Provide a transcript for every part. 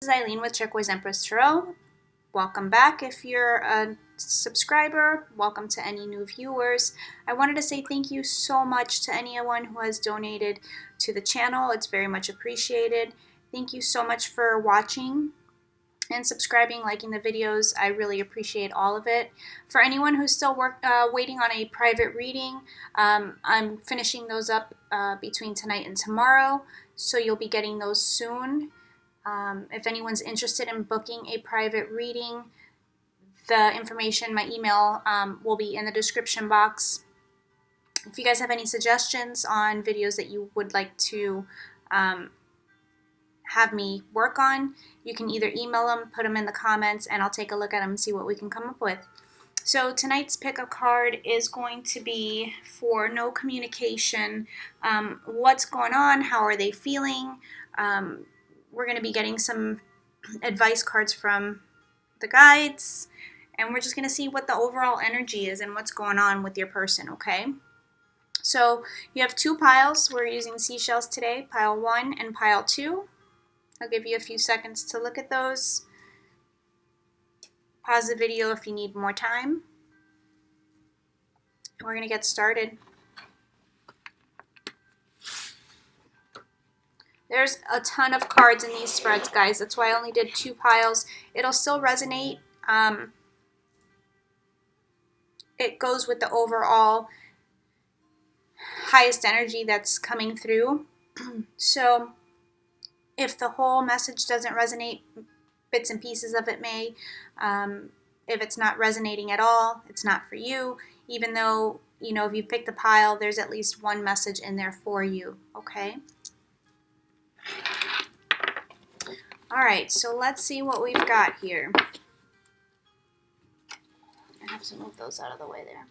This is Eileen with Turquoise Empress Tarot. Welcome back if you're a subscriber. Welcome to any new viewers. I wanted to say thank you so much to anyone who has donated to the channel. It's very much appreciated. Thank you so much for watching and subscribing, liking the videos. I really appreciate all of it. For anyone who's still waiting on a private reading, I'm finishing those up between tonight and tomorrow, so you'll be getting those soon. If anyone's interested in booking a private reading, the information, my email, will be in the description box. If you guys have any suggestions on videos that you would like to have me work on, you can either email them, put them in the comments, and I'll take a look at them and see what we can come up with. So tonight's pick-up card is going to be for no communication. What's going on? How are they feeling? We're going to be getting some advice cards from the guides, and we're just going to see what the overall energy is and what's going on with your person, okay? So you have two piles. We're using seashells today, pile 1 and pile 2. I'll give you a few seconds to look at those. Pause the video if you need more time. We're going to get started. There's a ton of cards in these spreads, guys. That's why I only did 2 piles. It'll still resonate. It goes with the overall highest energy that's coming through. So if the whole message doesn't resonate, bits and pieces of it may. If it's not resonating at all, it's not for you. Even though, you know, if you pick the pile, there's at least one message in there for you, okay? Alright, so let's see what we've got here. I have to move those out of the way there.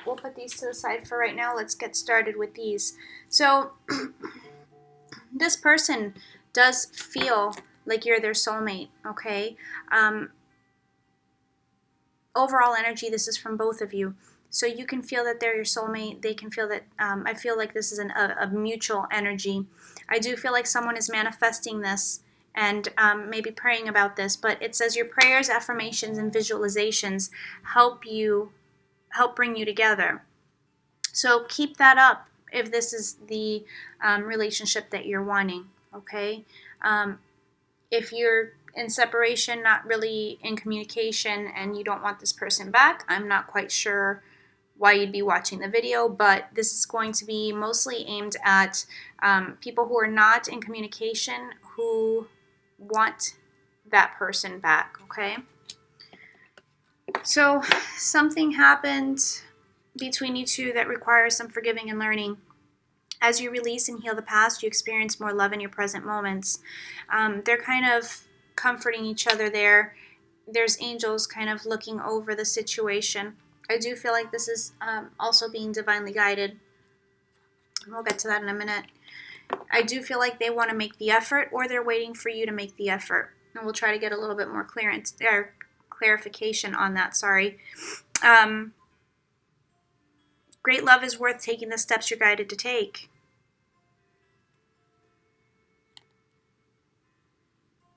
We'll put these to the side for right now. Let's get started with these. So this person does feel like you're their soulmate, okay? Overall energy, this is from both of you. So you can feel that they're your soulmate. They can feel that, I feel like this is a mutual energy. I do feel like someone is manifesting this and maybe praying about this, but it says your prayers, affirmations, and visualizations help bring you together. So keep that up if this is the relationship that you're wanting, okay? If you're in separation, not really in communication, and you don't want this person back, I'm not quite sure why you'd be watching the video, but this is going to be mostly aimed at people who are not in communication who want that person back, okay? So something happened between you two that requires some forgiving and learning. As you release and heal the past, you experience more love in your present moments. They're kind of comforting each other there. There's angels kind of looking over the situation. I do feel like this is also being divinely guided. We'll get to that in a minute. I do feel like they want to make the effort, or they're waiting for you to make the effort. And we'll try to get a little bit more clarification on that, sorry. Great love is worth taking the steps you're guided to take.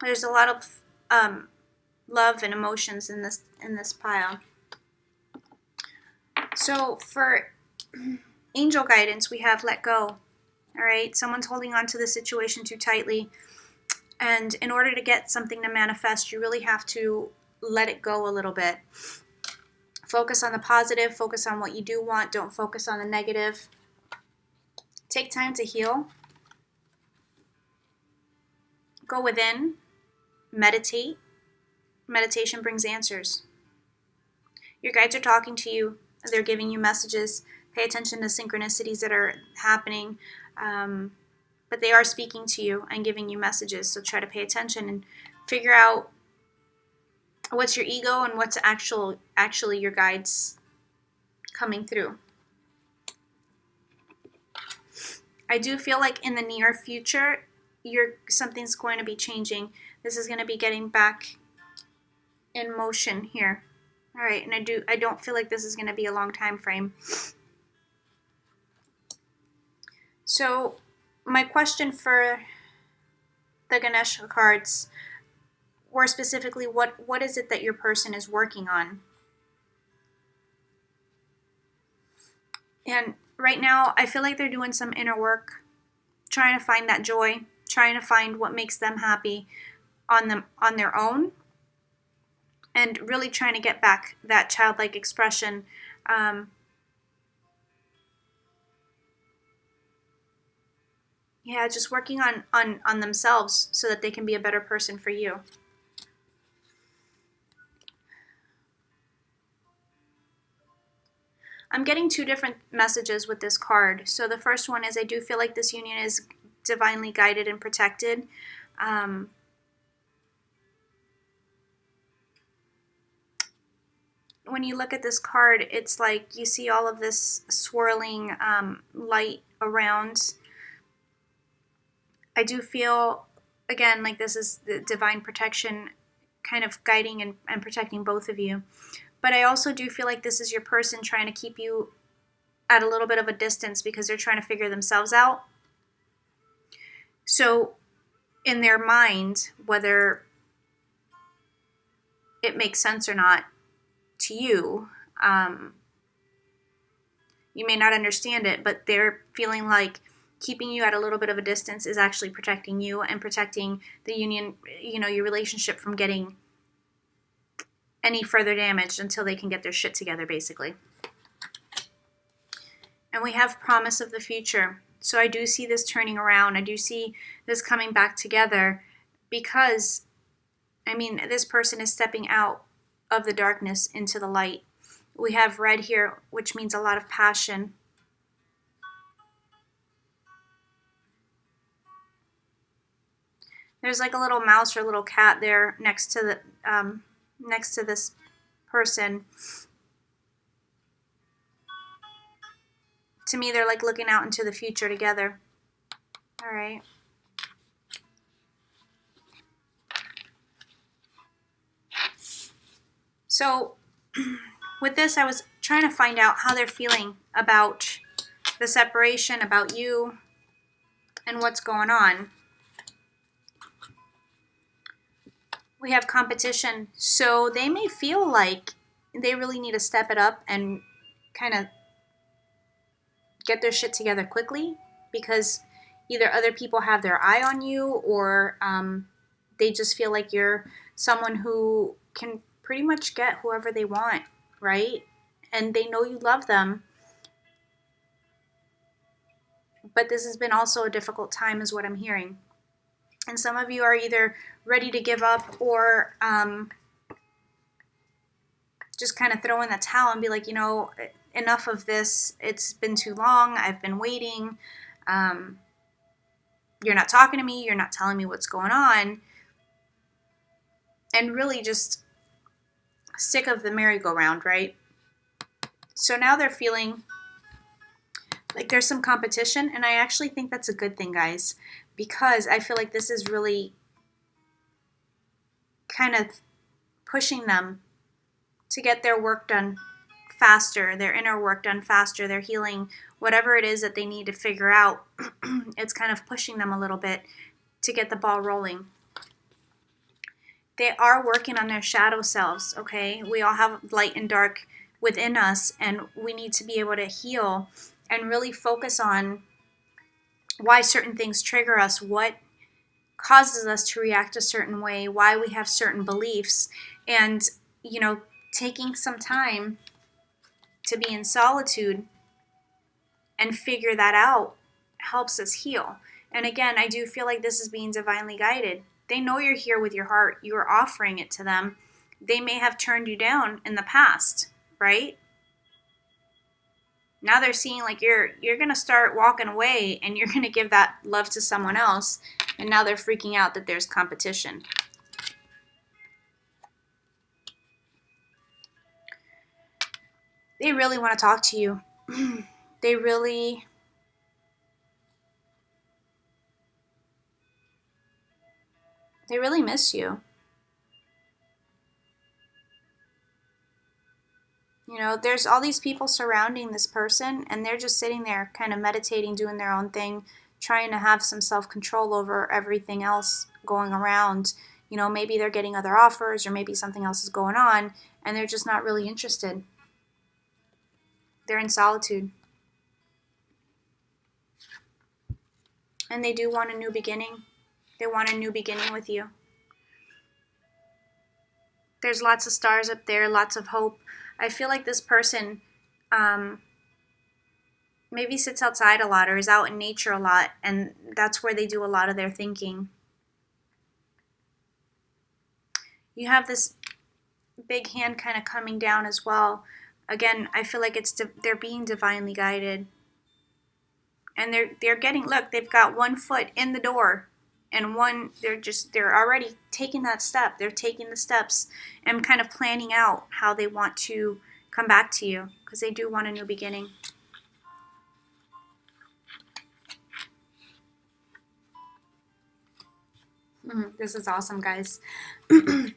There's a lot of love and emotions in this pile. So for angel guidance, we have let go. All right, someone's holding on to the situation too tightly, and in order to get something to manifest, you really have to let it go a little bit. Focus on the positive, focus on what you do want, don't focus on the negative. Take time to heal. Go within, meditate. Meditation brings answers. Your guides are talking to you, they're giving you messages. Pay attention to synchronicities that are happening, but they are speaking to you and giving you messages, so try to pay attention and figure out what's your ego and what's actually your guides coming through. I do feel like in the near future, something's going to be changing. This is going to be getting back in motion here. All right, and I don't feel like this is going to be a long time frame. So my question for the Ganesha cards were specifically, what is it that your person is working on? And right now, I feel like they're doing some inner work, trying to find that joy, trying to find what makes them happy on their own, and really trying to get back that childlike expression. Yeah, just working on themselves so that they can be a better person for you. I'm getting two different messages with this card. So the first one is, I do feel like this union is divinely guided and protected. When you look at this card, it's like you see all of this swirling light around. I do feel, again, like this is the divine protection kind of guiding and protecting both of you. But I also do feel like this is your person trying to keep you at a little bit of a distance because they're trying to figure themselves out. So in their mind, whether it makes sense or not to you, you may not understand it, but they're feeling like keeping you at a little bit of a distance is actually protecting you and protecting the union, your relationship from getting any further damage until they can get their shit together, basically. And we have promise of the future. So I do see this turning around. I do see this coming back together because, this person is stepping out of the darkness into the light. We have red here, which means a lot of passion. There's like a little mouse or a little cat there next to this person. To me, they're like looking out into the future together. All right. So with this, I was trying to find out how they're feeling about the separation, about you, and what's going on. We have competition, so they may feel like they really need to step it up and kind of get their shit together quickly because either other people have their eye on you or they just feel like you're someone who can pretty much get whoever they want, right? And they know you love them. But this has been also a difficult time is what I'm hearing. And some of you are either ready to give up or just kind of throw in the towel and be like, enough of this. It's been too long. I've been waiting. You're not talking to me. You're not telling me what's going on. And really just sick of the merry-go-round, right? So now they're feeling like there's some competition. And I actually think that's a good thing, guys, because I feel like this is really kind of pushing them to get their work done faster, their inner work done faster, their healing, whatever it is that they need to figure out. It's kind of pushing them a little bit to get the ball rolling. They are working on their shadow selves, okay? We all have light and dark within us, and we need to be able to heal and really focus on why certain things trigger us, what causes us to react a certain way, why we have certain beliefs, and, taking some time to be in solitude and figure that out helps us heal. And again, I do feel like this is being divinely guided. They know you're here with your heart. You are offering it to them. They may have turned you down in the past, right? Now they're seeing like you're going to start walking away and you're going to give that love to someone else. And now they're freaking out that there's competition. They really want to talk to you. They really miss you. You know, there's all these people surrounding this person, and they're just sitting there kind of meditating, doing their own thing, trying to have some self-control over everything else going around. You know, maybe they're getting other offers, or maybe something else is going on, and they're just not really interested. They're in solitude. And they do want a new beginning. They want a new beginning with you. There's lots of stars up there, lots of hope. I feel like this person maybe sits outside a lot or is out in nature a lot, and that's where they do a lot of their thinking. You have this big hand kind of coming down as well. Again, I feel like they're being divinely guided. And they're getting, look, they've got one foot in the door, and one, they're already taking that step. They're taking the steps and kind of planning out how they want to come back to you, because they do want a new beginning. This is awesome, guys. I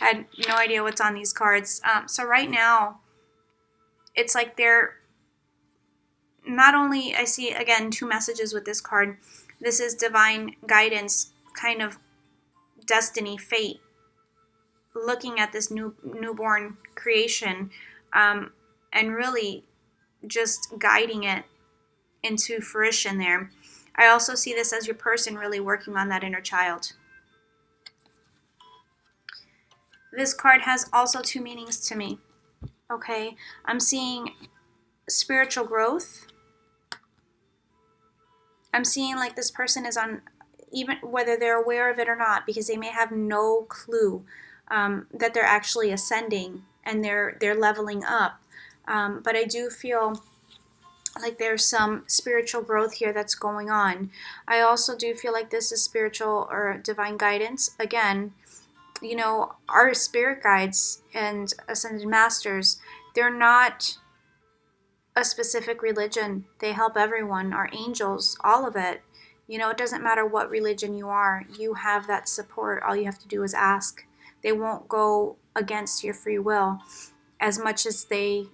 had no idea what's on these cards. So right now, it's like they're not only, I see again 2 messages with this card. This is divine guidance, kind of destiny, fate, looking at this newborn creation, and really just guiding it into fruition there. I also see this as your person really working on that inner child. This card has also 2 meanings to me. Okay, I'm seeing spiritual growth. I'm seeing like this person is on, even whether they're aware of it or not, because they may have no clue that they're actually ascending and they're leveling up. But I do feel like there's some spiritual growth here that's going on. I also do feel like this is spiritual or divine guidance. Again, you know, our spirit guides and ascended masters, they're not a specific religion. They help everyone. Our angels, all of it. You know, it doesn't matter what religion you are. You have that support. All you have to do is ask. They won't go against your free will. As much as they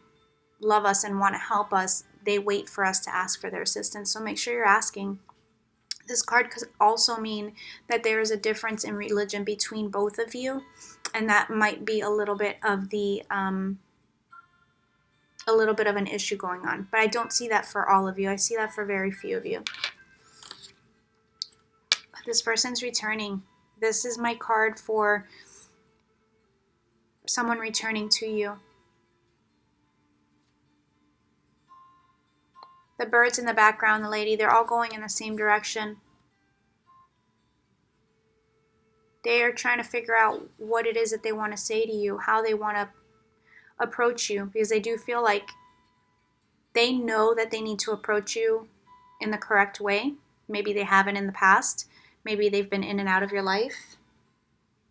love us and want to help us, they wait for us to ask for their assistance. So make sure you're asking. This card could also mean that there is a difference in religion between both of you, and that might be a little bit of an issue going on. But I don't see that for all of you. I see that for very few of you. This person's returning. This is my card for someone returning to you. The birds in the background, the lady, they're all going in the same direction. They are trying to figure out what it is that they want to say to you, how they want to approach you, because they do feel like they know that they need to approach you in the correct way. Maybe they haven't in the past. Maybe they've been in and out of your life.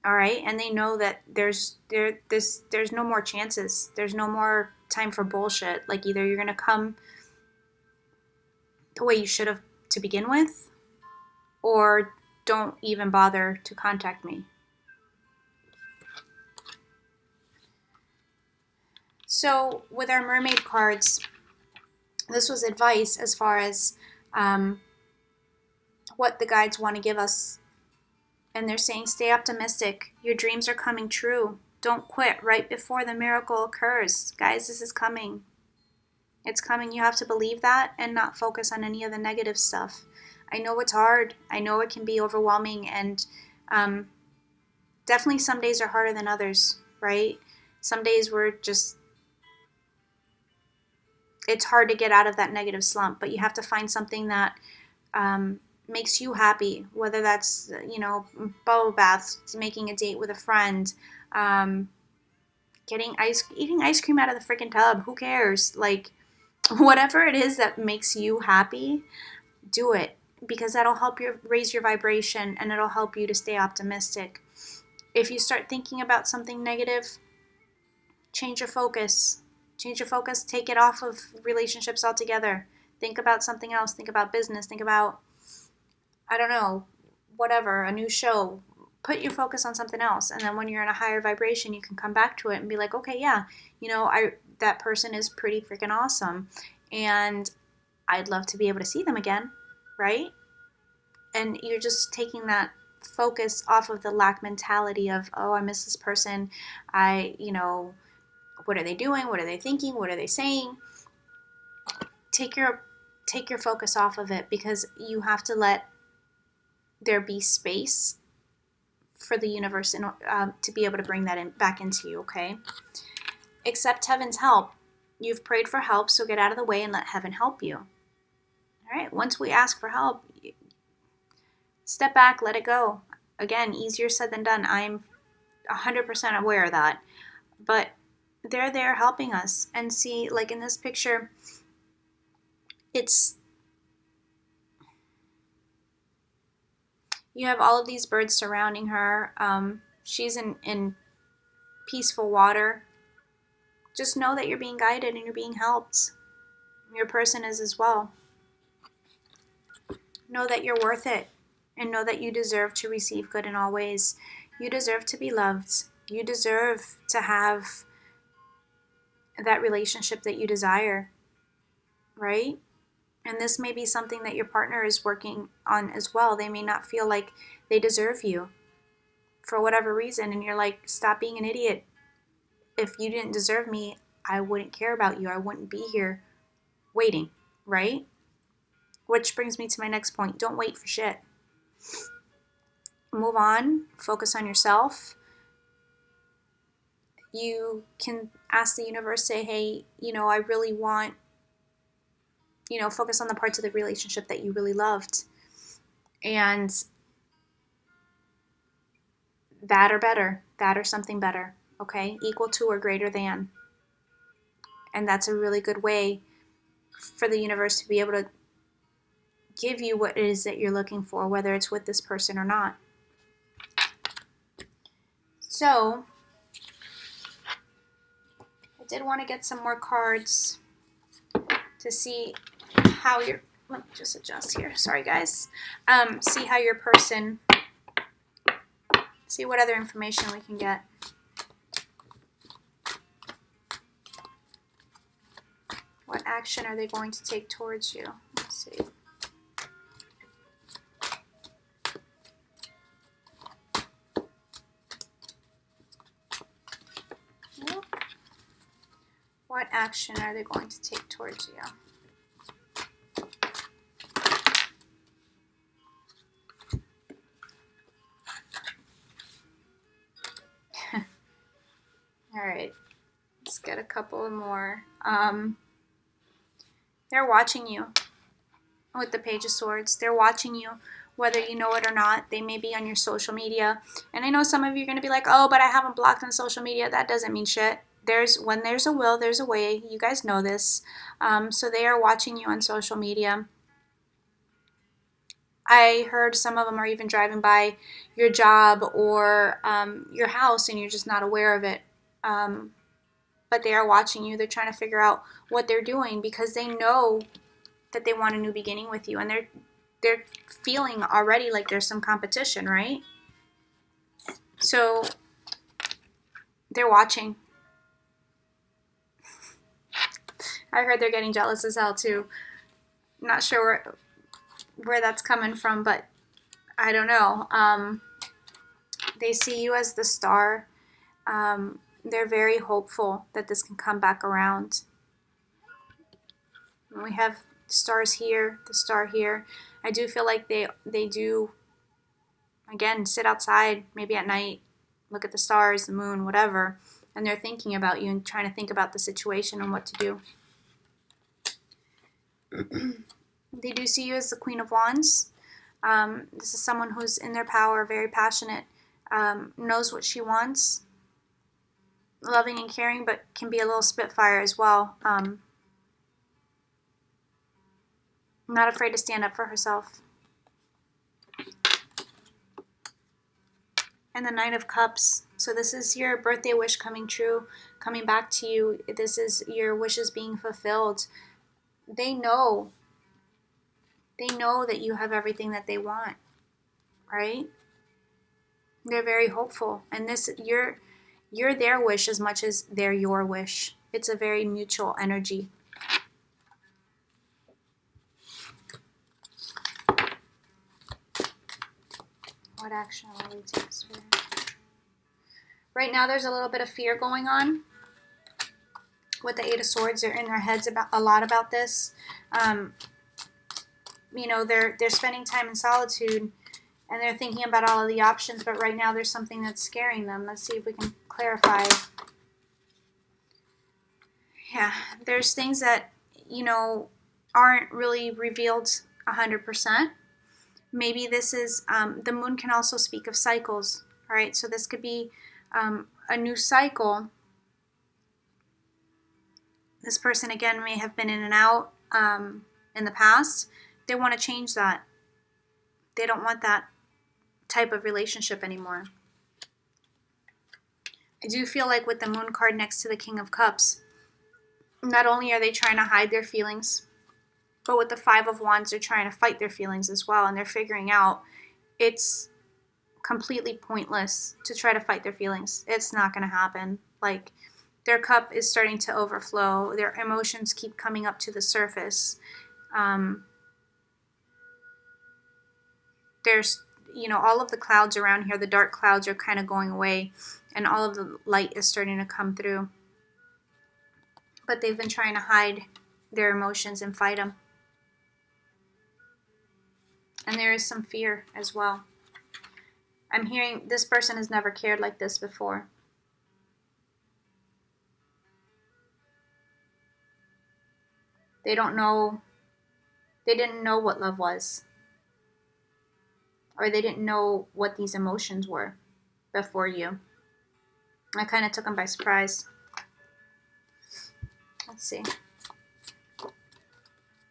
All right, and they know that there's no more chances. There's no more time for bullshit. Like, either you're going to come the way you should have to begin with, or don't even bother to contact me. So with our mermaid cards, this was advice as far as what the guides want to give us. And they're saying, stay optimistic. Your dreams are coming true. Don't quit right before the miracle occurs. Guys, this is coming. It's coming. You have to believe that and not focus on any of the negative stuff. I know it's hard. I know it can be overwhelming, and definitely some days are harder than others, right? Some days it's hard to get out of that negative slump, but you have to find something that makes you happy, whether that's, you know, bubble baths, making a date with a friend, eating ice cream out of the freaking tub. Who cares? Like, whatever it is that makes you happy, do it, because that'll help you raise your vibration, and it'll help you to stay optimistic. If you start thinking about something negative, change your focus. Change your focus. Take it off of relationships altogether. Think about something else. Think about business. Think about, I don't know, whatever, a new show. Put your focus on something else. And then when you're in a higher vibration, you can come back to it and be like, okay, yeah, you know, that person is pretty freaking awesome. And I'd love to be able to see them again, right? And you're just taking that focus off of the lack mentality of, oh, I miss this person. What are they doing? What are they thinking? What are they saying? Take your focus off of it, because you have to let there be space for the universe to be able to bring that back into you, okay? Accept heaven's help. You've prayed for help, so get out of the way and let heaven help you. All right, once we ask for help, step back, let it go. Again, easier said than done. I'm 100% aware of that. But they're there helping us. And see, like in this picture, you have all of these birds surrounding her. She's in peaceful water. Just know that you're being guided and you're being helped. Your person is as well. Know that you're worth it, and know that you deserve to receive good in all ways. You deserve to be loved. You deserve to have that relationship that you desire, right? And this may be something that your partner is working on as well. They may not feel like they deserve you for whatever reason, and you're like, stop being an idiot. If you didn't deserve me, I wouldn't care about you. I wouldn't be here waiting, right? Which brings me to my next point. Don't wait for shit. Move on. Focus on yourself. You can ask the universe, say, hey, I really want, focus on the parts of the relationship that you really loved. And that or better. That or something better. Okay? Equal to or greater than. And that's a really good way for the universe to be able to give you what it is that you're looking for, whether it's with this person or not. So, I did want to get some more cards to see how let me just adjust here. Sorry, guys. See how your person, see what other information we can get. What action are they going to take towards you? Let's see. What action are they going to take towards you? All right, let's get a couple more. They're watching you with the Page of Swords. They're watching you, whether you know it or not. They may be on your social media. And I know some of you are going to be like, oh, but I haven't blocked on social media. That doesn't mean shit. When there's a will, there's a way. You guys know this. So they are watching you on social media. I heard some of them are even driving by your job or your house, and you're just not aware of it. But they are watching you. They're trying to figure out what they're doing, because they know that they want a new beginning with you, and they're feeling already like there's some competition, right? So they're watching. I heard they're getting jealous as hell too. Not sure where that's coming from, but I don't know. They see you as the star. They're very hopeful that this can come back around. And we have stars here, the star here. I do feel like they do, again, sit outside maybe at night, look at the stars, the moon, whatever, and they're thinking about you and trying to think about the situation and what to do. They do see you as the Queen of Wands. This is someone who's in their power, very passionate, knows what she wants, loving and caring, but can be a little spitfire as well. Not afraid to stand up for herself. and the Knight of Cups. So this is your birthday wish coming true, coming back to you. This is your wishes being fulfilled. They know that you have everything that they want, right? They're very hopeful, and this you're their wish as much as they're your wish. It's a very mutual energy. What action will we take, Spirit? Right now there's a little bit of fear going on with the Eight of Swords. They're in their heads about a lot about this. You know, they're spending time in solitude, and they're thinking about all of the options, but right now there's something that's scaring them. Let's see if we can clarify. Yeah, there's things that, you know, aren't really revealed 100%. Maybe this is, the moon can also speak of cycles, all right? So this could be a new cycle. This person, again, may have been in and out in the past. They want to change that. They don't want that type of relationship anymore. I do feel like with the Moon card next to the King of Cups, not only are they trying to hide their feelings, but with the Five of Wands, they're trying to fight their feelings as well, and they're figuring out it's completely pointless to try to fight their feelings. It's not going to happen. Like, their cup is starting to overflow. Their emotions keep coming up to the surface. There's, you know, all of the clouds around here, the dark clouds are kind of going away, and all of the light is starting to come through. But they've been trying to hide their emotions and fight them. And there is some fear as well. I'm hearing this person has never cared like this before. They don't know, they didn't know what love was. Or they didn't know what these emotions were before you. I kind of took them by surprise. Let's see.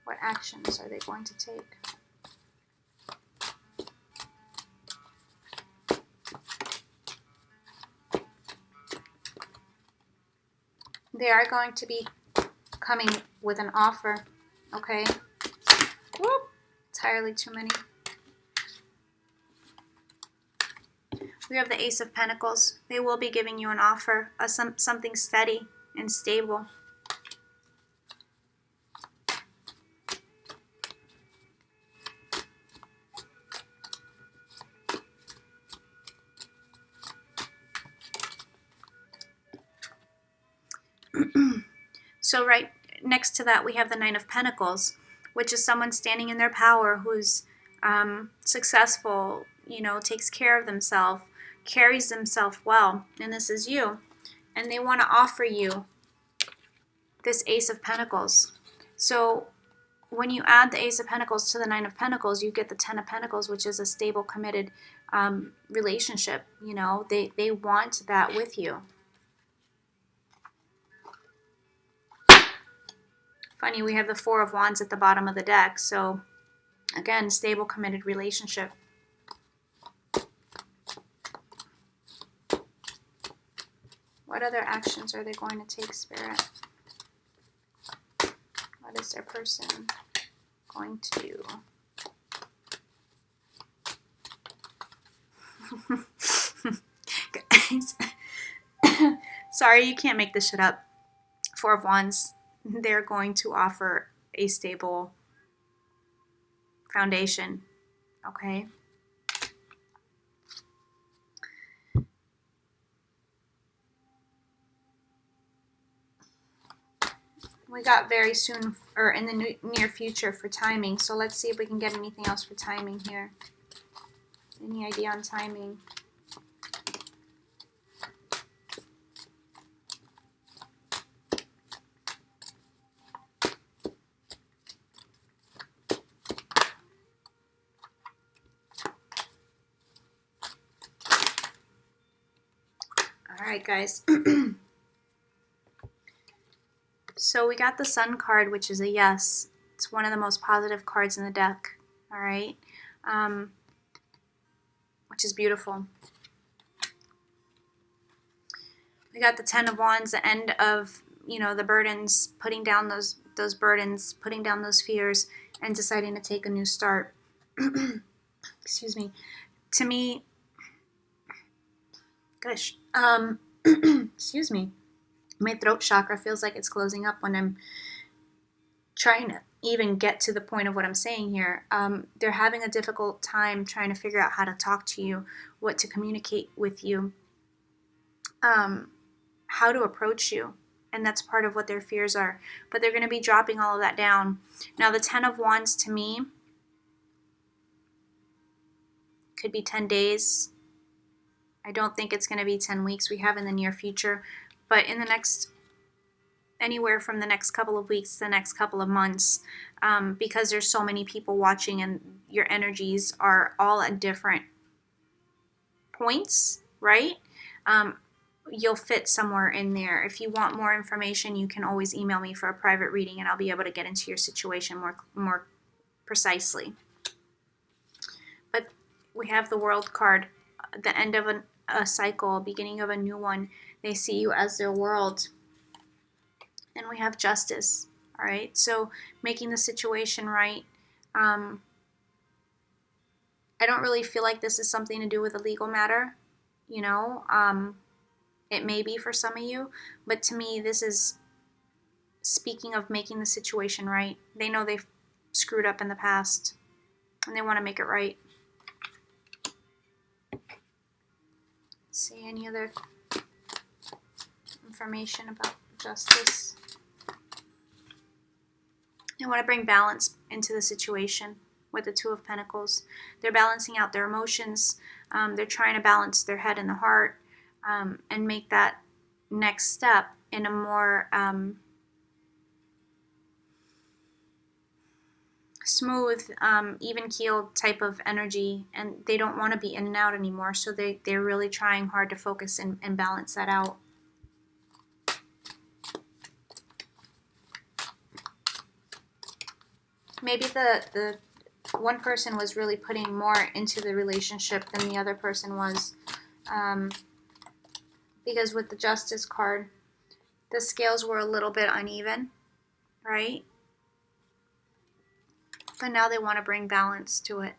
What actions are they going to take? They are going to be coming with an offer, okay? Whoop, entirely too many. We have the Ace of Pentacles. They will be giving you an offer, something steady and stable. So right next to that, we have the Nine of Pentacles, which is someone standing in their power who's successful, you know, takes care of themselves, carries themselves well, and this is you. And they want to offer you this Ace of Pentacles. So when you add the Ace of Pentacles to the Nine of Pentacles, you get the Ten of Pentacles, which is a stable, committed relationship. You know, they want that with you. Funny, we have the Four of Wands at the bottom of the deck. So again, stable, committed relationship. What other actions are they going to take, Spirit? What is their person going to do? Guys, sorry, you can't make this shit up. Four of Wands, they're going to offer a stable foundation, okay? We got very soon, or in the near future for timing, so let's see if we can get anything else for timing here. Any idea on timing? All right, guys. So we got the Sun card, which is a yes. It's one of the most positive cards in the deck. All right, which is beautiful. We got the Ten of Wands, the end of, you know, the burdens, putting down those burdens, putting down those fears, and deciding to take a new start. Excuse me. To me, gosh, excuse me. My throat chakra feels like it's closing up when I'm trying to even get to the point of what I'm saying here. They're having a difficult time trying to figure out how to talk to you, what to communicate with you, how to approach you. And that's part of what their fears are. But they're going to be dropping all of that down. Now, the Ten of Wands to me could be 10 days. I don't think it's going to be 10 weeks. We have in the near future. But in the next, anywhere from the next couple of weeks to the next couple of months, because there's so many people watching and your energies are all at different points, right? You'll fit somewhere in there. If you want more information, you can always email me for a private reading and I'll be able to get into your situation more precisely. But we have the World card, the end of a cycle, beginning of a new one. They see you as their world. And we have Justice, all right? So making the situation right. I don't really feel like this is something to do with a legal matter, you know. It may be for some of you, but to me, this is speaking of making the situation right. They know they've screwed up in the past, and they want to make it right. Let's see, any other information about Justice? They want to bring balance into the situation with the Two of Pentacles. They're balancing out their emotions. They're trying to balance their head and the heart. And make that next step in a more smooth, even-keeled type of energy. And they don't want to be in and out anymore, so they're really trying hard to focus and balance that out. Maybe the one person was really putting more into the relationship than the other person was. Because with the Justice card, the scales were a little bit uneven, right? But now they want to bring balance to it.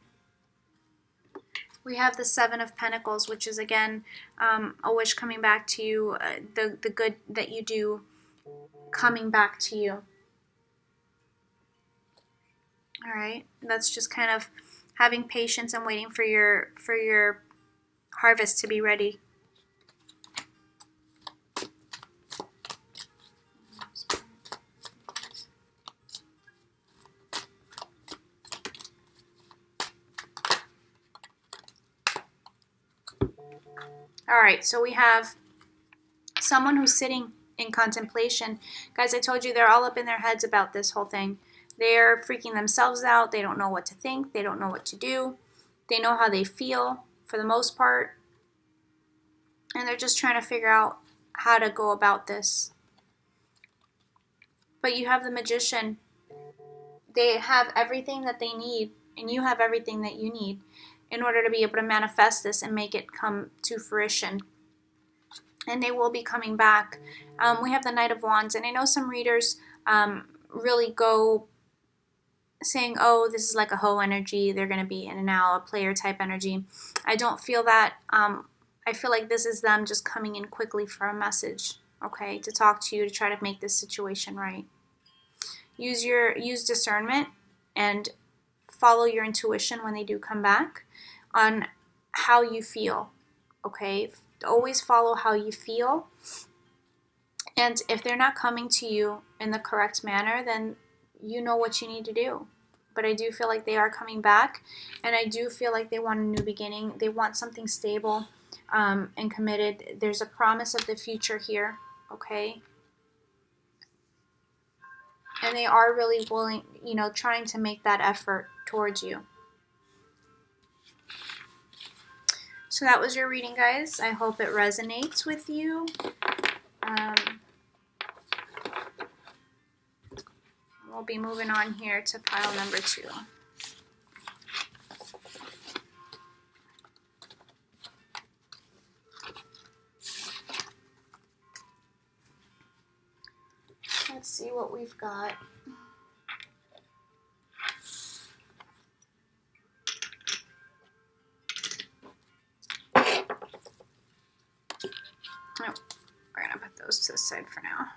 We have the Seven of Pentacles, which is, again, a wish coming back to you, the good that you do coming back to you. All right? That's just kind of having patience and waiting for your harvest to be ready. All right, so we have someone who's sitting in contemplation. Guys, I told you they're all up in their heads about this whole thing. They're freaking themselves out. They don't know what to think. They don't know what to do. They know how they feel for the most part. And they're just trying to figure out how to go about this. But you have the Magician. They have everything that they need, and you have everything that you need in order to be able to manifest this and make it come to fruition. And they will be coming back. We have the Knight of Wands, and I know some readers really go saying, oh, this is like a hoe energy. They're going to be in and out, a player type energy. I don't feel that. I feel like this is them just coming in quickly for a message, okay, to talk to you, to try to make this situation right. Use discernment and follow your intuition when they do come back on how you feel, okay? Always follow how you feel. And if they're not coming to you in the correct manner, then you know what you need to do. But I do feel like they are coming back, and I do feel like they want a new beginning. They want something stable and committed. There's a promise of the future here, okay? And they are really willing, you know, trying to make that effort towards you. So that was your reading, guys. I hope it resonates with you. We'll be moving on here to pile number 2. Let's see what we've got. Oh, we're going to put those to the side for now.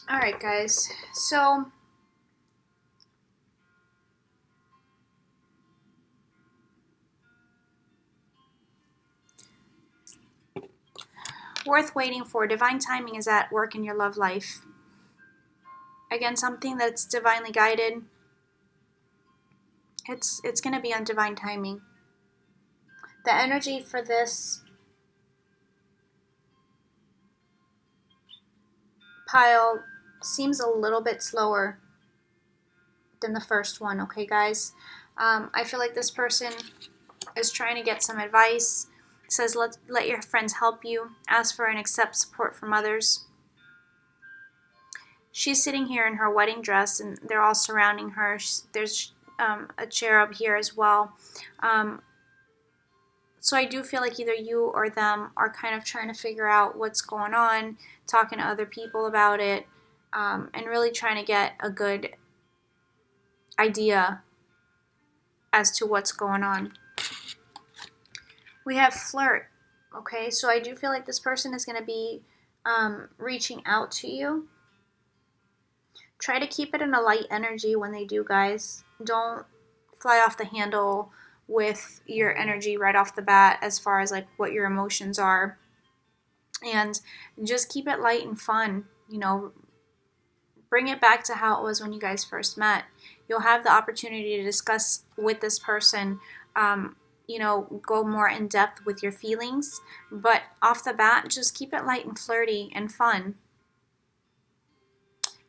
All right, guys. So worth waiting for. Divine timing is at work in your love life. Again, something that's divinely guided. It's going to be on divine timing. The energy for this pile seems a little bit slower than the first one, okay, guys? I feel like this person is trying to get some advice. It says let your friends help you. Ask for and accept support from others. She's sitting here in her wedding dress, and they're all surrounding her. There's a cherub here as well. So I do feel like either you or them are kind of trying to figure out what's going on, talking to other people about it, and really trying to get a good idea as to what's going on. We have flirt, okay? So I do feel like this person is going to be reaching out to you. Try to keep it in a light energy when they do, guys. Don't fly off the handle with your energy right off the bat as far as like what your emotions are. And just keep it light and fun, you know. Bring it back to how it was when you guys first met. You'll have the opportunity to discuss with this person, you know, go more in depth with your feelings. But off the bat, just keep it light and flirty and fun.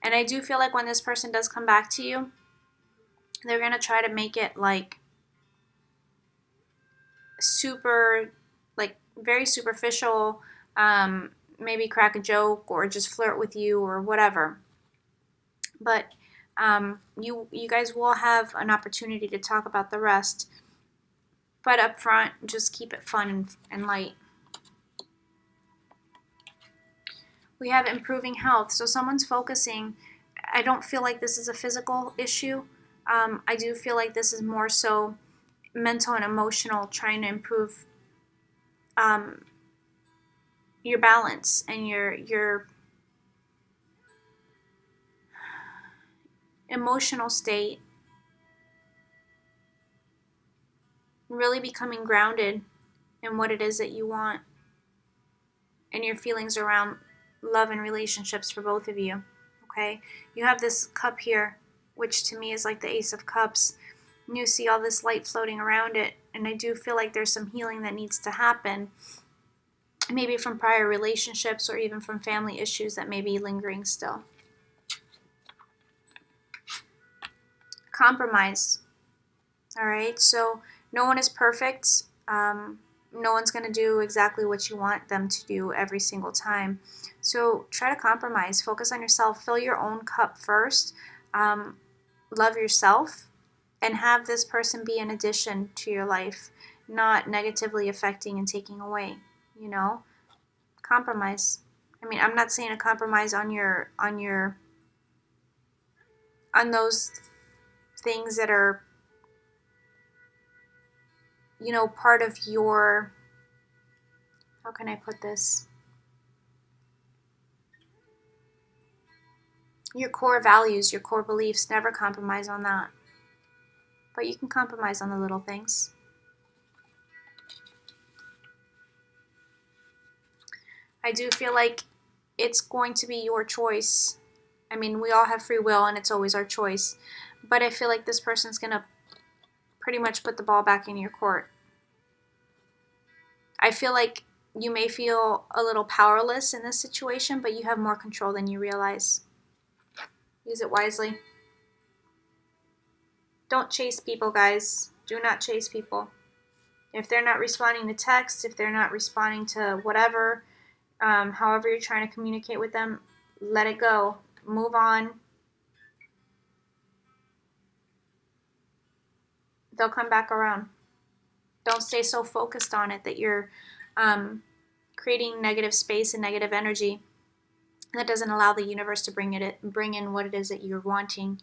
And I do feel like when this person does come back to you, they're going to try to make it like super, like very superficial, maybe crack a joke or just flirt with you or whatever. But you guys will have an opportunity to talk about the rest. But up front, just keep it fun and light. We have improving health. So someone's focusing. I don't feel like this is a physical issue. I do feel like this is more so mental and emotional, trying to improve your balance and your emotional state. Really becoming grounded in what it is that you want and your feelings around love and relationships for both of you. Okay, you have this cup here, which to me is like the Ace of Cups. You see all this light floating around it, and I do feel like there's some healing that needs to happen, maybe from prior relationships or even from family issues that may be lingering still. Compromise. All right, so no one is perfect. No one's going to do exactly what you want them to do every single time. So try to compromise. Focus on yourself. Fill your own cup first. Love yourself. And have this person be an addition to your life, not negatively affecting and taking away, you know? Compromise. I mean, I'm not saying a compromise on those things that are, you know, part of your, how can I put this? Your core values, your core beliefs. Never compromise on that. But you can compromise on the little things. I do feel like it's going to be your choice. I mean, we all have free will and it's always our choice. But I feel like this person's going to pretty much put the ball back in your court. I feel like you may feel a little powerless in this situation, but you have more control than you realize. Use it wisely. Don't chase people, guys. Do not chase people. If they're not responding to text, if they're not responding to whatever, however you're trying to communicate with them, let it go. Move on. They'll come back around. Don't stay so focused on it that you're creating negative space and negative energy. That doesn't allow the universe to bring in what it is that you're wanting.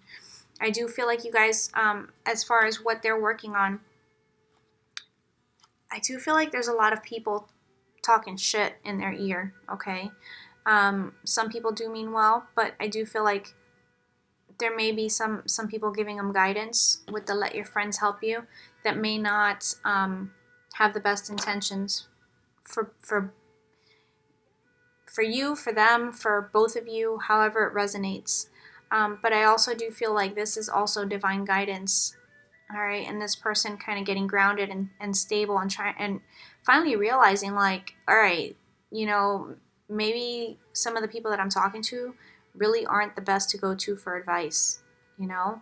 I do feel like you guys, as far as what they're working on, I do feel like there's a lot of people talking shit in their ear, okay? Some people do mean well, but I do feel like there may be some people giving them guidance with the let your friends help you that may not have the best intentions for you, for them, for both of you, however it resonates. But I also do feel like this is also divine guidance, all right? And this person kind of getting grounded and stable and finally realizing, like, all right, you know, maybe some of the people that I'm talking to really aren't the best to go to for advice, you know?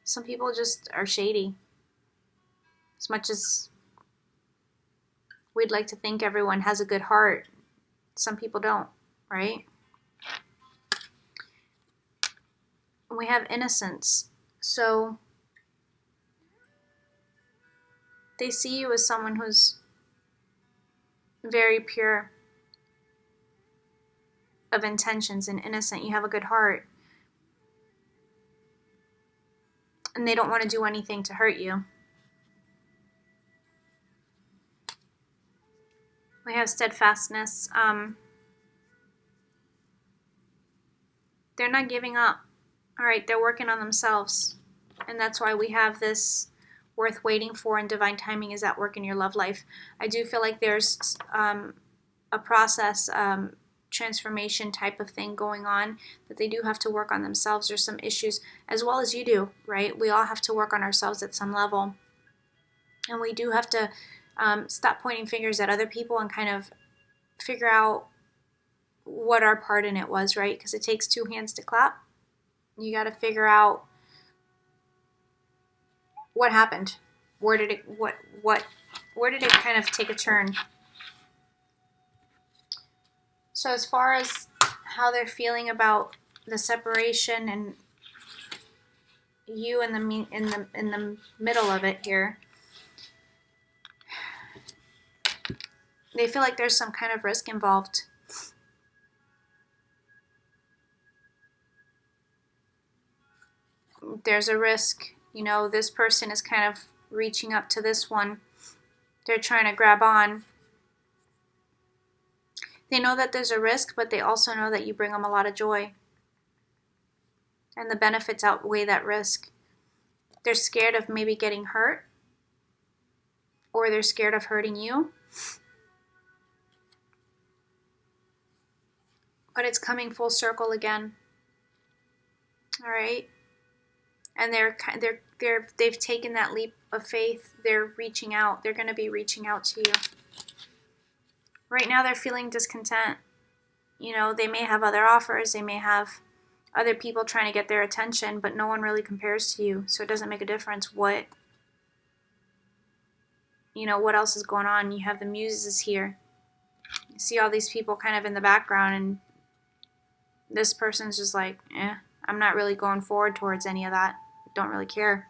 Some people just are shady. As much as we'd like to think everyone has a good heart, some people don't, right? We have innocence. So they see you as someone who's very pure of intentions and innocent. You have a good heart. And they don't want to do anything to hurt you. We have steadfastness. They're not giving up. All right, they're working on themselves. And that's why we have this worth waiting for and divine timing is at work in your love life. I do feel like there's a process, transformation type of thing going on that they do have to work on themselves. There's some issues as well as you do, right? We all have to work on ourselves at some level. And we do have to stop pointing fingers at other people and kind of figure out what our part in it was, right? Because it takes two hands to clap. You got to figure out what happened. Where did it kind of take a turn? So as far as how they're feeling about the separation and you in the middle of it here, they feel like there's some kind of risk involved. There's a risk. You know, this person is kind of reaching up to this one. They're trying to grab on. They know that there's a risk, but they also know that you bring them a lot of joy. And the benefits outweigh that risk. They're scared of maybe getting hurt, or they're scared of hurting you. But it's coming full circle again. All right? And they've taken that leap of faith. They're reaching out. They're going to be reaching out to you. Right now they're feeling discontent. You know, they may have other offers. They may have other people trying to get their attention, but no one really compares to you. So it doesn't make a difference what else is going on. You have the muses here. You see all these people kind of in the background, and this person's just like, I'm not really going forward towards any of that. Don't really care.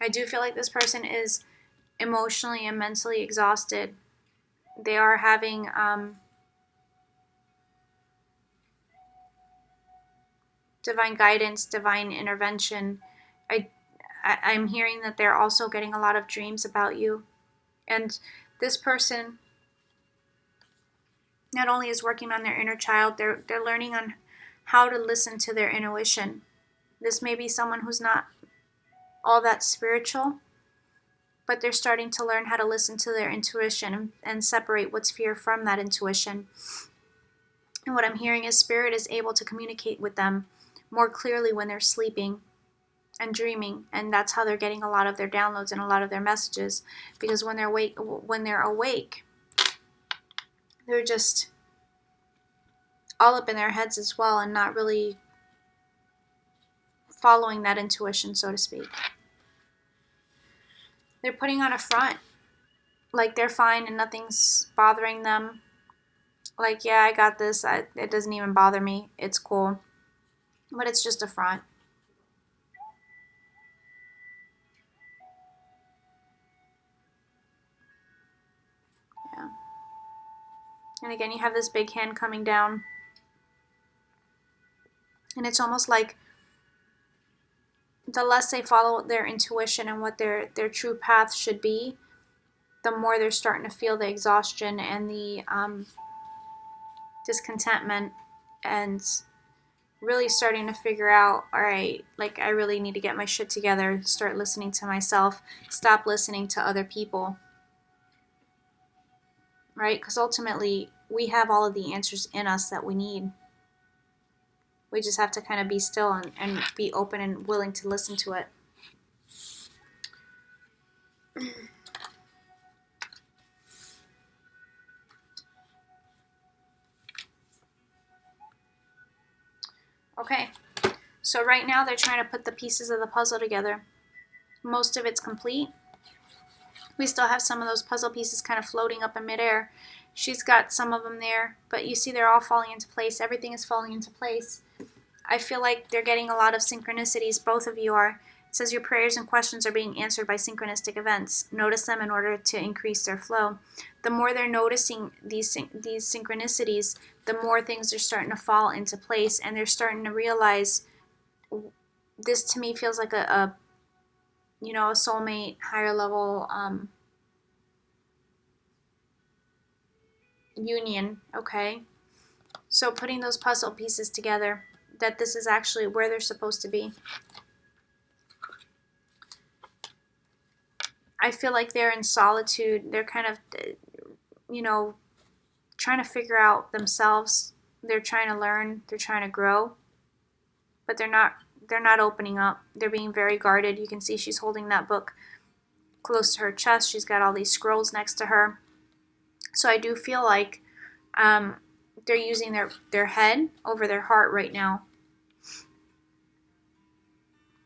I do feel like this person is emotionally and mentally exhausted. They are having divine guidance, divine intervention. I'm hearing that they're also getting a lot of dreams about you. And this person not only is working on their inner child, they're learning on how to listen to their intuition. This may be someone who's not all that spiritual, but they're starting to learn how to listen to their intuition and separate what's fear from that intuition. And what I'm hearing is Spirit is able to communicate with them more clearly when they're sleeping and dreaming, and that's how they're getting a lot of their downloads and a lot of their messages, because when they're awake, they're just all up in their heads as well and not really following that intuition, so to speak. They're putting on a front, like they're fine and nothing's bothering them. Like, yeah, I got this. It doesn't even bother me. It's cool. But it's just a front. Yeah. And again, you have this big hand coming down. And it's almost like the less they follow their intuition and what their true path should be, the more they're starting to feel the exhaustion and the discontentment, and really starting to figure out, all right, like I really need to get my shit together, start listening to myself, stop listening to other people, right? Because ultimately, we have all of the answers in us that we need. We just have to kind of be still and be open and willing to listen to it. Okay, so right now they're trying to put the pieces of the puzzle together. Most of it's complete. We still have some of those puzzle pieces kind of floating up in midair. She's got some of them there, but you see they're all falling into place. Everything is falling into place. I feel like they're getting a lot of synchronicities. Both of you are. It says your prayers and questions are being answered by synchronistic events. Notice them in order to increase their flow. The more they're noticing these synchronicities, the more things are starting to fall into place, and they're starting to realize, this to me feels like a soulmate, higher level union. Okay, so putting those puzzle pieces together, that this is actually where they're supposed to be. I feel like they're in solitude. They're kind of, trying to figure out themselves. They're trying to learn. They're trying to grow. But they're not opening up. They're being very guarded. You can see she's holding that book close to her chest. She's got all these scrolls next to her. So I do feel like they're using their head over their heart right now.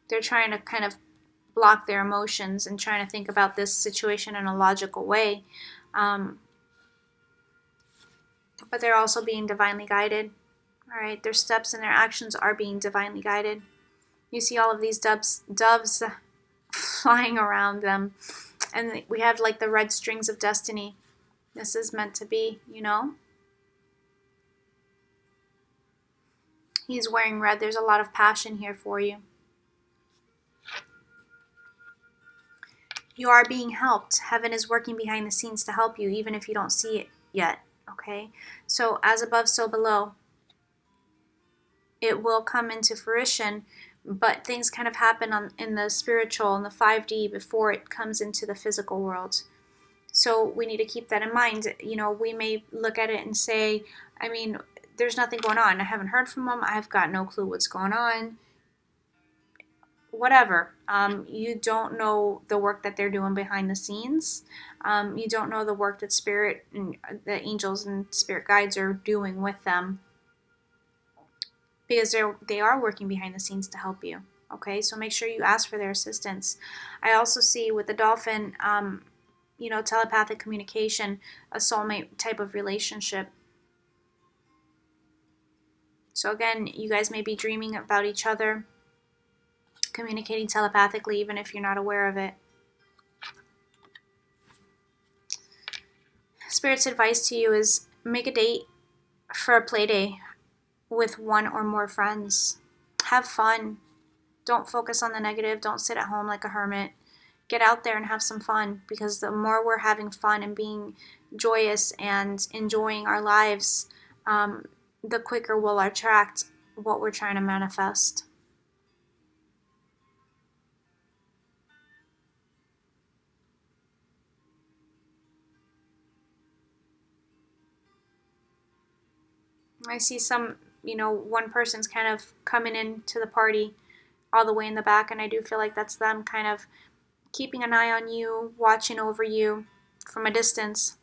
They're trying to kind of block their emotions and trying to think about this situation in a logical way. But they're also being divinely guided. All right, their steps and their actions are being divinely guided. You see all of these doves flying around them. And we have like the red strings of destiny. This is meant to be, He's wearing red. There's a lot of passion here for you. You are being helped. Heaven is working behind the scenes to help you, even if you don't see it yet. Okay? So as above, so below. It will come into fruition, but things kind of happen in the spiritual and the 5D before it comes into the physical world. So we need to keep that in mind. We may look at it and say, there's nothing going on. I haven't heard from them. I've got no clue what's going on. Whatever. You don't know the work that they're doing behind the scenes. You don't know the work that spirit and the angels and spirit guides are doing with them, because they are working behind the scenes to help you. Okay, so make sure you ask for their assistance. I also see with the dolphin, telepathic communication, a soulmate type of relationship. So again, you guys may be dreaming about each other, communicating telepathically, even if you're not aware of it. Spirit's advice to you is make a date for a play day with one or more friends. Have fun. Don't focus on the negative. Don't sit at home like a hermit. Get out there and have some fun, because the more we're having fun and being joyous and enjoying our lives, the quicker we'll attract what we're trying to manifest. I see one person's kind of coming into the party all the way in the back, and I do feel like that's them kind of keeping an eye on you, watching over you from a distance,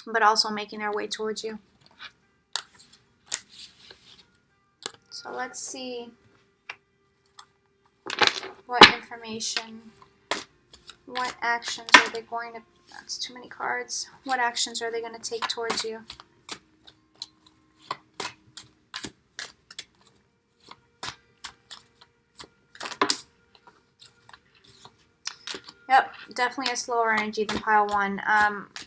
but also making their way towards you. So let's see What information, what actions are they going to, that's too many cards. What actions are they going to take towards you? Yep, definitely a slower energy than pile one.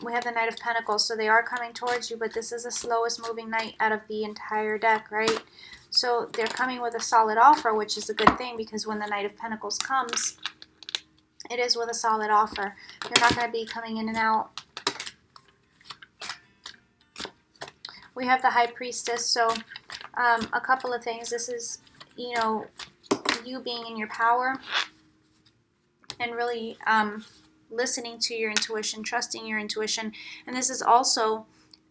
We have the Knight of Pentacles, so they are coming towards you, but this is the slowest moving knight out of the entire deck, right? So they're coming with a solid offer, which is a good thing, because when the Knight of Pentacles comes, it is with a solid offer. You're not going to be coming in and out. We have the High Priestess, so a couple of things. This is, you know, you being in your power and really listening to your intuition, trusting your intuition. And this is also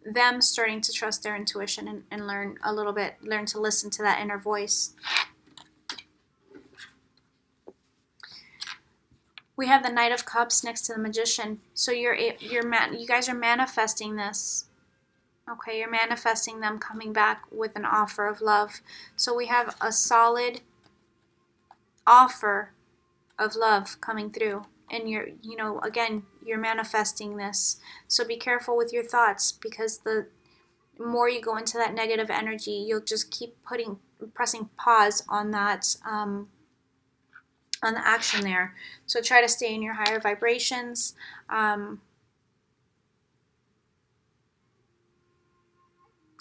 them starting to trust their intuition and learn a little bit, learn to listen to that inner voice. We have the Knight of Cups next to the Magician. So you guys are manifesting this. Okay, you're manifesting them coming back with an offer of love. So we have a solid offer of love coming through, and you're, you know, again, you're manifesting this. So be careful with your thoughts, because the more you go into that negative energy, you'll just keep pressing pause on that, on the action there. So try to stay in your higher vibrations.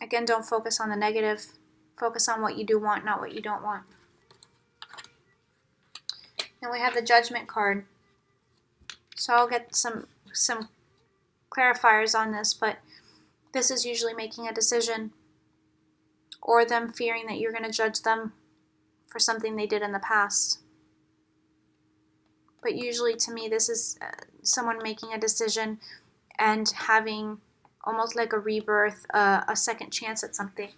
Again, don't focus on the negative. Focus on what you do want, not what you don't want. Then we have the Judgment card. So I'll get some clarifiers on this, but this is usually making a decision, or them fearing that you're going to judge them for something they did in the past. But usually, to me, this is someone making a decision and having almost like a rebirth, a second chance at something.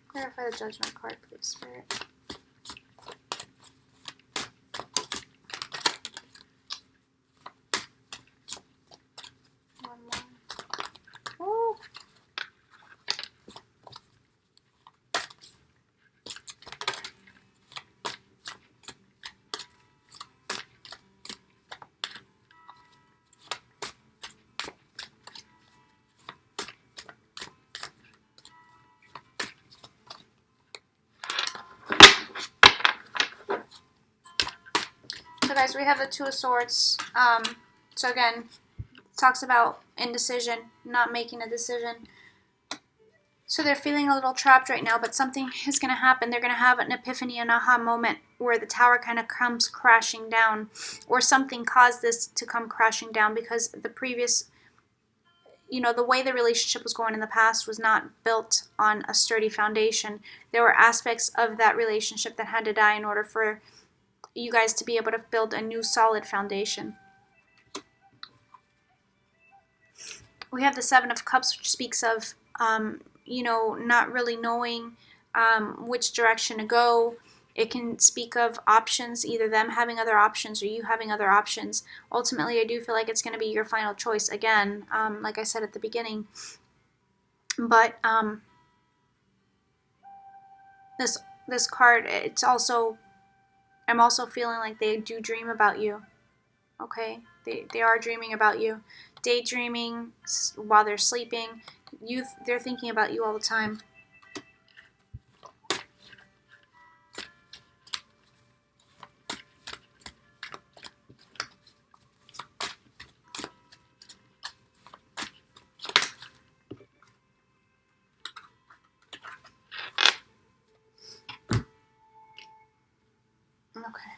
Clarify the Judgment card, please, Spirit. One more. Ooh. So guys, we have the Two of Swords. So again, it talks about indecision, not making a decision. So they're feeling a little trapped right now, but something is going to happen. They're going to have an epiphany, an aha moment where the tower kind of comes crashing down, or something caused this to come crashing down, because the previous, you know, the way the relationship was going in the past was not built on a sturdy foundation. There were aspects of that relationship that had to die in order for you guys to be able to build a new solid foundation. We have the Seven of Cups, which speaks of, you know, not really knowing which direction to go. It can speak of options, either them having other options or you having other options. Ultimately, I do feel like it's going to be your final choice again, like I said at the beginning. But this card, it's also, I'm also feeling like they do dream about you. Okay, they are dreaming about you, daydreaming while they're sleeping. They're thinking about you all the time. Okay.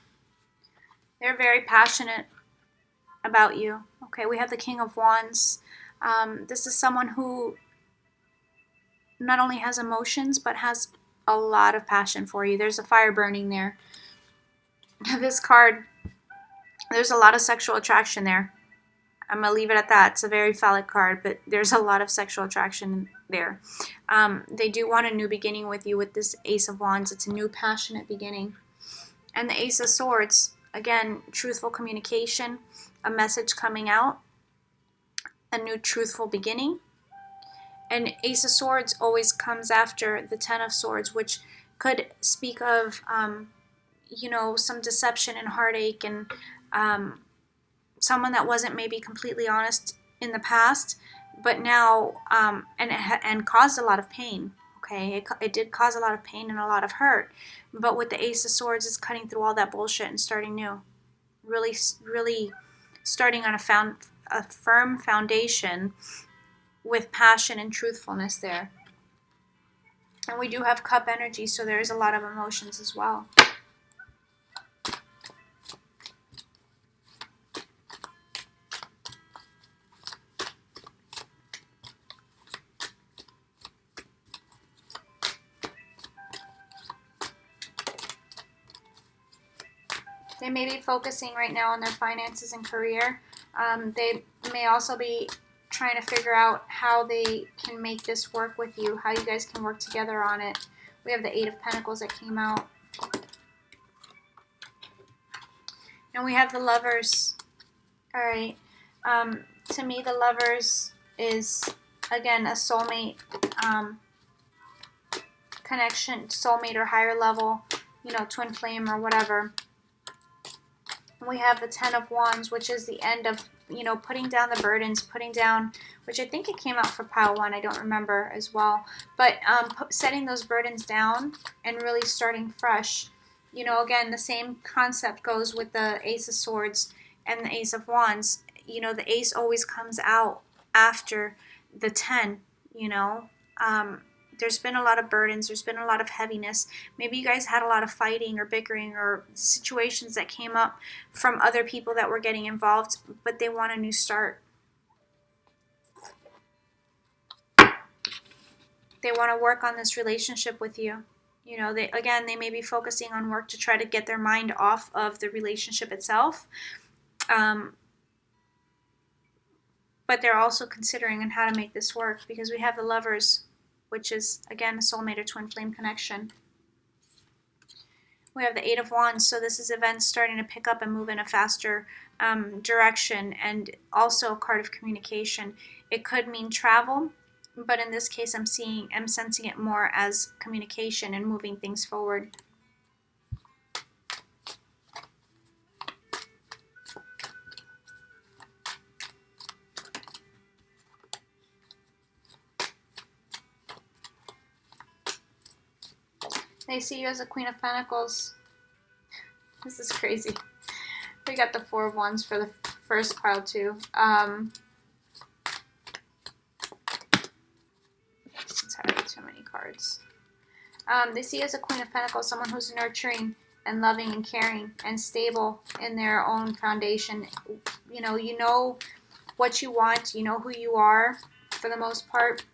They're very passionate about you. Okay, we have the King of Wands. This is someone who not only has emotions, but has a lot of passion for you. There's a fire burning there. This card, there's a lot of sexual attraction there. I'm going to leave it at that. It's a very phallic card, but there's a lot of sexual attraction there. They do want a new beginning with you with this Ace of Wands. It's a new passionate beginning. And the Ace of Swords, again, truthful communication, a message coming out, a new truthful beginning. And Ace of Swords always comes after the Ten of Swords, which could speak of, you know, some deception and heartache, and someone that wasn't maybe completely honest in the past, but now, and caused a lot of pain. Okay, it did cause a lot of pain and a lot of hurt, but with the Ace of Swords, it's cutting through all that bullshit and starting new. Really, really starting on a firm foundation with passion and truthfulness there. And we do have Cup energy, so there's a lot of emotions as well. They may be focusing right now on their finances and career. They may also be trying to figure out how they can make this work with you, how you guys can work together on it. We have the Eight of Pentacles that came out. And we have the Lovers. All right. To me, the Lovers is, again, a soulmate connection, soulmate or higher level, you know, twin flame or whatever. We have the Ten of Wands, which is the end of, you know, putting down the burdens, putting down, which I think it came out for pile 1, I don't remember as well, but setting those burdens down and really starting fresh. You know, again, the same concept goes with the Ace of Swords and the Ace of Wands. You know, the Ace always comes out after the 10, you know. There's been a lot of burdens. There's been a lot of heaviness. Maybe you guys had a lot of fighting or bickering or situations that came up from other people that were getting involved, but they want a new start. They want to work on this relationship with you. You know, they may be focusing on work to try to get their mind off of the relationship itself. But they're also considering on how to make this work, because we have the Lovers, which is, again, a soulmate or twin flame connection. We have the Eight of Wands, so this is events starting to pick up and move in a faster direction, and also a card of communication. It could mean travel, but in this case, I'm sensing it more as communication and moving things forward. They see you as a Queen of Pentacles. This is crazy. We got the Four of Wands for the first pile too. It's hardly too many cards. They see you as a Queen of Pentacles, someone who's nurturing and loving and caring and stable in their own foundation. You know what you want. You know who you are for the most part.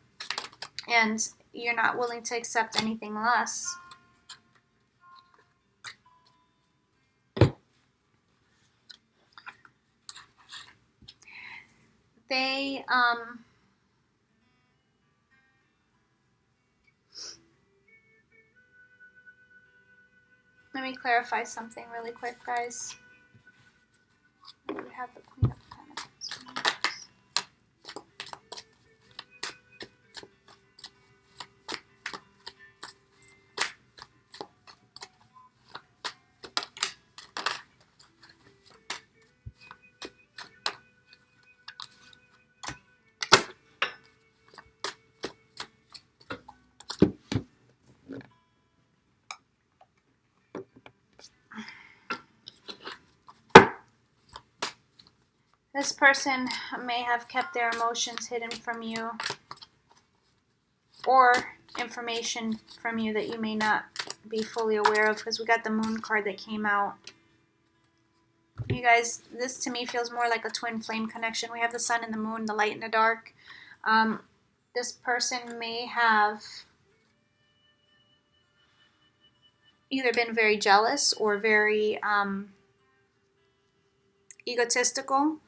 And you're not willing to accept anything less. They, let me clarify something really quick, guys. We have the Queen of Pentacles. This person may have kept their emotions hidden from you, or information from you that you may not be fully aware of, because we got the Moon card that came out. You guys, this to me feels more like a twin flame connection. We have the Sun and the Moon, the light and the dark. This person may have either been very jealous or very egotistical.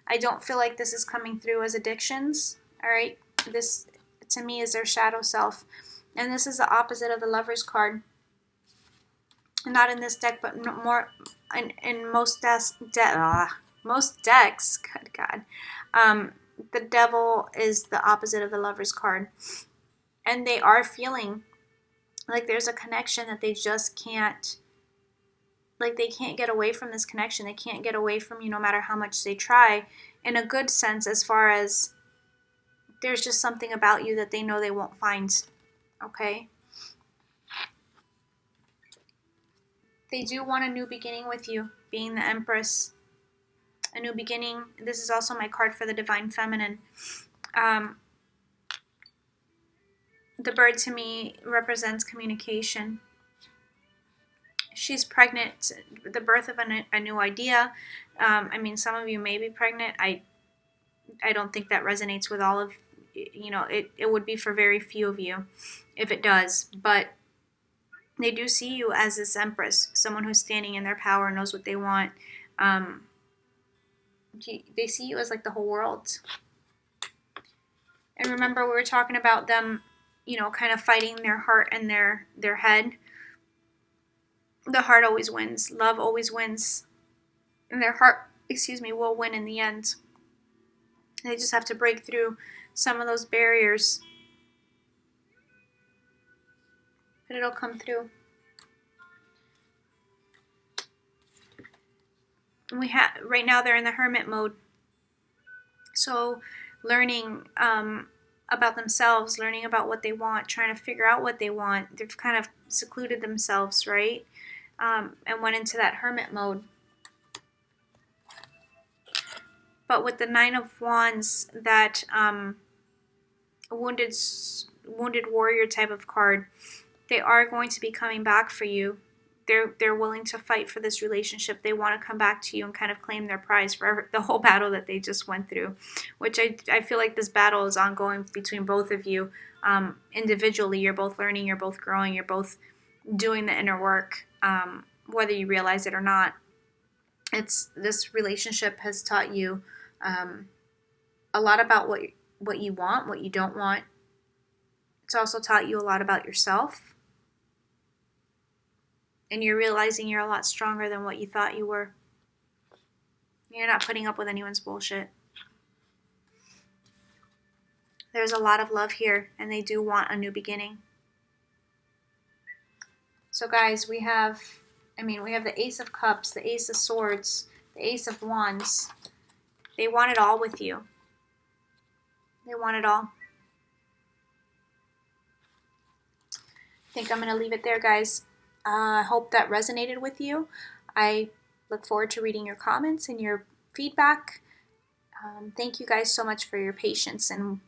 I don't feel like this is coming through as addictions. All right, this to me is their shadow self, and this is the opposite of the Lovers card. Not in this deck, but more in most decks. Good God, the Devil is the opposite of the Lovers card, and they are feeling Like there's a connection that they just can't, like they can't get away from this connection. They can't get away from you no matter how much they try, in a good sense, as far as there's just something about you that they know they won't find, okay? They do want a new beginning with you, being the Empress. A new beginning. This is also my card for the Divine Feminine. The bird to me represents communication. She's pregnant, the birth of a new idea. I mean, some of you may be pregnant. I don't think that resonates with all of, you know, it would be for very few of you if it does. But they do see you as this Empress, someone who's standing in their power, knows what they want. They see you as like the whole world. And remember, we were talking about them, you know, kind of fighting their heart and their head. The heart always wins. Love always wins. And their heart, will win in the end. They just have to break through some of those barriers. But it'll come through. And right now they're in the hermit mode. So learning about themselves, learning about what they want, trying to figure out what they want. They've kind of secluded themselves, right? And went into that hermit mode. But with the Nine of Wands, that wounded warrior type of card, they are going to be coming back for you. They're willing to fight for this relationship. They want to come back to you and kind of claim their prize for the whole battle that they just went through, which I feel like this battle is ongoing between both of you. Individually, you're both learning, you're both growing, you're both doing the inner work, whether you realize it or not. This relationship has taught you a lot about what you want, what you don't want. It's also taught you a lot about yourself. And you're realizing you're a lot stronger than what you thought you were. You're not putting up with anyone's bullshit. There's a lot of love here, and they do want a new beginning. So guys, we have the Ace of Cups, the Ace of Swords, the Ace of Wands. They want it all with you. They want it all. I think I'm going to leave it there, guys. I hope that resonated with you. I look forward to reading your comments and your feedback. Thank you guys so much for your patience and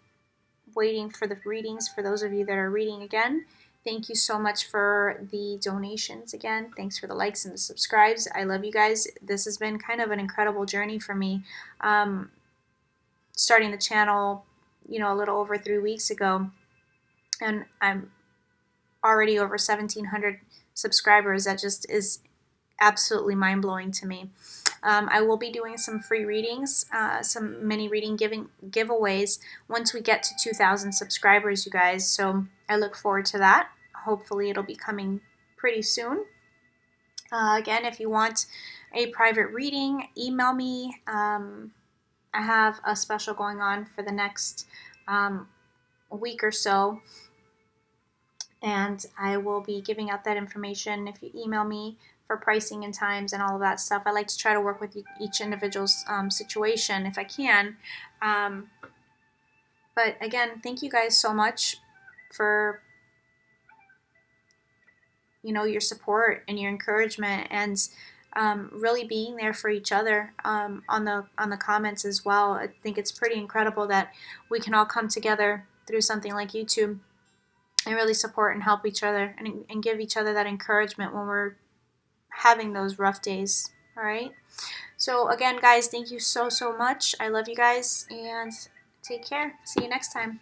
waiting for the readings. For those of you that are reading again, thank you so much for the donations again. Thanks for the likes and the subscribes. I love you guys. This has been kind of an incredible journey for me. Starting the channel, a little over 3 weeks ago, and I'm already over 1,700 subscribers. That just is absolutely mind-blowing to me. I will be doing some free readings, some mini reading giveaways once we get to 2,000 subscribers, you guys. So I look forward to that. Hopefully it'll be coming pretty soon. Again, if you want a private reading, email me. I have a special going on for the next week or so, and I will be giving out that information if you email me for pricing and times and all of that stuff. I like to try to work with each individual's situation if I can. But again, thank you guys so much for your support and your encouragement, and really being there for each other on the comments as well. I think it's pretty incredible that we can all come together through something like YouTube and really support and help each other and give each other that encouragement when we're having those rough days. All right. So again, guys, thank you so much. I love you guys, and take care. See you next time.